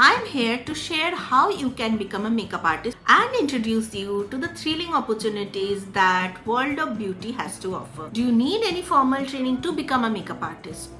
I'm here to share how you can become a makeup artist and introduce you to the thrilling opportunities that world of beauty has to offer. Do you need any formal training to become a makeup artist?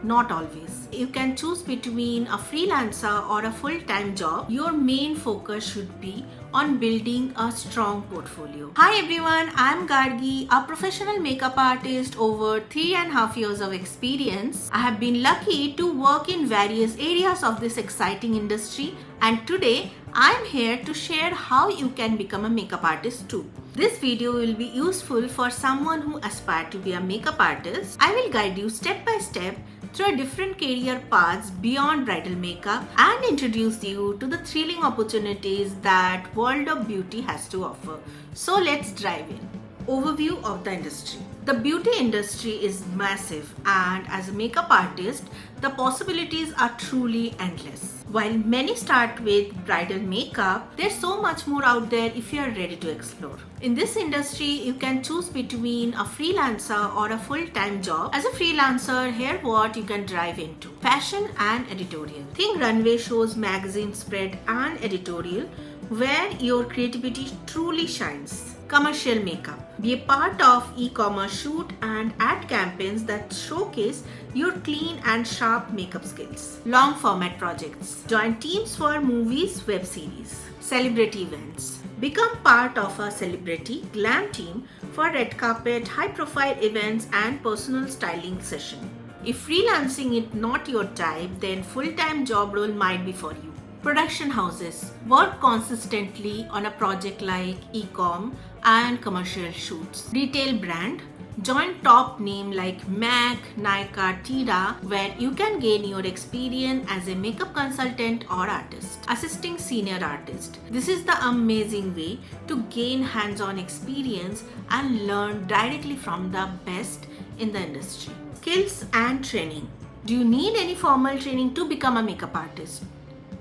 Not always. You can choose between a freelancer or a full-time job. Your main focus should be on building a strong portfolio. Hi everyone, I'm Gargi, a professional makeup artist over 3.5 years of experience. I have been lucky to work in various areas of this exciting industry, and today I'm here to share how you can become a makeup artist too. This video will be useful for someone who aspires to be a makeup artist. I will guide you step by step through different career paths beyond bridal makeup and introduce you to the thrilling opportunities that world of beauty has to offer. So let's dive in. Overview of the industry. The beauty industry is massive, and as a makeup artist, the possibilities are truly endless. While many start with bridal makeup, there's so much more out there if you are ready to explore. In this industry, you can choose between a freelancer or a full-time job. As a freelancer, here what you can dive into: fashion and editorial. Think runway shows, magazine spread, and editorial, where your creativity truly shines. Commercial makeup. Be a part of e-commerce shoot and ad campaigns that showcase your clean and sharp makeup skills. Long format projects. Join teams for movies, web series. Celebrity events. Become part of a celebrity glam team for red carpet, high profile events and personal styling session. If freelancing is not your type, then full-time job role might be for you. Production houses. Work consistently on a project like e-com and commercial shoots. Retail brand. Join top name like MAC, Nykaa, Tira, where you can gain your experience as a makeup consultant or artist. Assisting senior artist. This is the amazing way to gain hands-on experience and learn directly from the best in the industry. Skills and training. Do you need any formal training to become a makeup artist?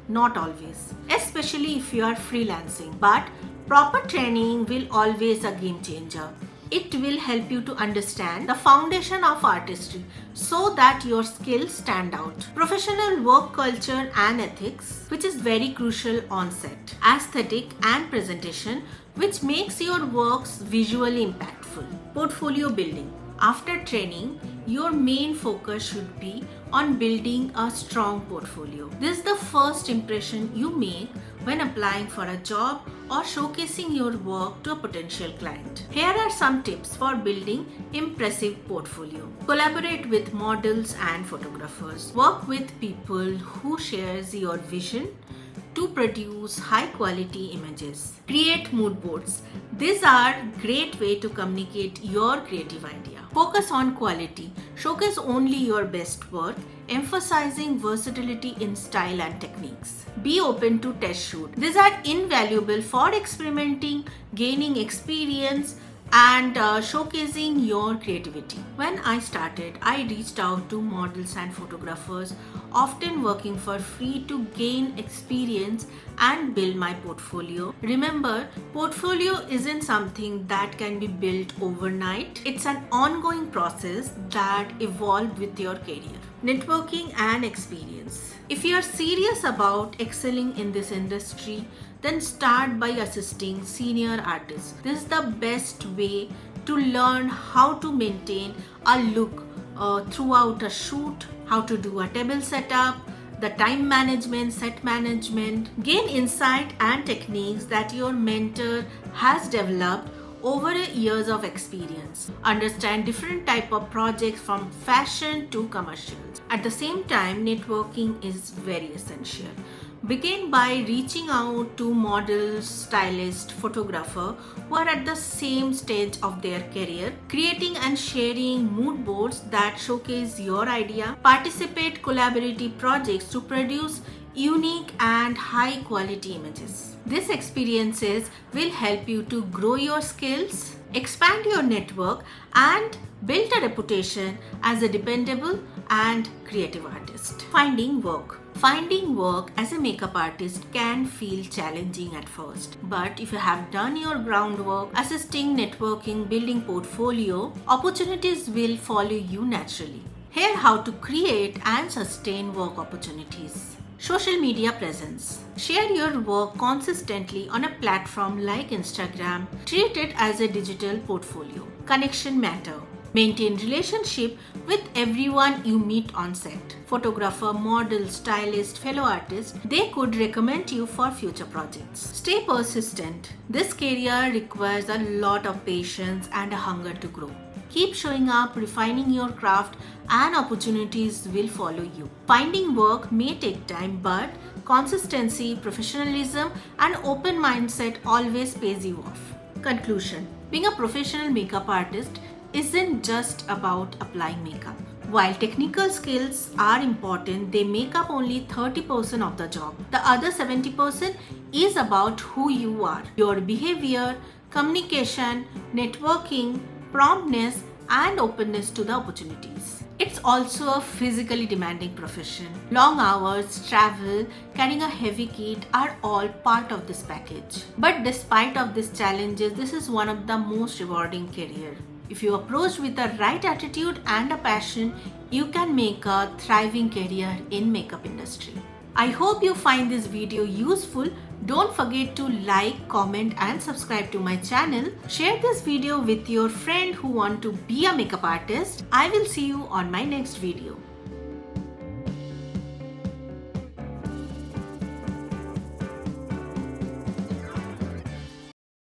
Not always, especially if you are freelancing, but proper training will always a game changer. It will help you to understand the foundation of artistry so that your skills stand out. Professional work culture and ethics, which is very crucial on set. Aesthetic and presentation, which makes your works visually impactful. Portfolio building. After training, your main focus should be on building a strong portfolio. This is the first impression you make when applying for a job or showcasing your work to a potential client. Here are some tips for building impressive portfolio. Collaborate with models and photographers. Work with people who shares your vision to produce high quality images. Create mood boards. These are great way to communicate your creative idea. Focus on quality. Showcase only your best work, emphasizing versatility in style and techniques. Be open to test shoot. These are invaluable for experimenting, gaining experience, and showcasing your creativity. When I started, I reached out to models and photographers, often working for free to gain experience and build my portfolio. Remember, portfolio isn't something that can be built overnight. It's an ongoing process that evolves with your career. Networking and experience. If you are serious about excelling in this industry, then start by assisting senior artists. This is the best way to learn how to maintain a look throughout a shoot, how to do a table setup, the time management, set management. Gain insight and techniques that your mentor has developed over years of experience. Understand different type of projects from fashion to commercials. At the same time, networking is very essential. Begin by reaching out to models, stylists, photographers who are at the same stage of their career, creating and sharing mood boards that showcase your idea. Participate collaborative projects to produce unique and high quality images. These experiences will help you to grow your skills, expand your network, and build a reputation as a dependable and creative artist. Finding work. Finding work as a makeup artist can feel challenging at first, but if you have done your groundwork, assisting, networking, building portfolio, opportunities will follow you naturally. Here how to create and sustain work opportunities. Social media presence. Share your work consistently on a platform like Instagram. Treat it as a digital portfolio. Connection matter. Maintain relationship with everyone you meet on set. Photographer, model, stylist, fellow artist, they could recommend you for future projects. Stay persistent. This career requires a lot of patience and a hunger to grow. Keep showing up, refining your craft, and opportunities will follow you. Finding work may take time, but consistency, professionalism, and open mindset always pays you off. Conclusion. Being a professional makeup artist isn't just about applying makeup. While technical skills are important, they make up only 30% of the job. The other 70% is about who you are, your behavior, communication, networking, promptness, and openness to the opportunities. It's also a physically demanding profession. Long hours, travel, carrying a heavy kit are all part of this package. But despite of these challenges, this is one of the most rewarding career. If you approach with the right attitude and a passion, you can make a thriving career in makeup industry. I hope you find this video useful. Don't forget to like, comment and subscribe to my channel. Share this video with your friend who want to be a makeup artist. I will see you on my next video.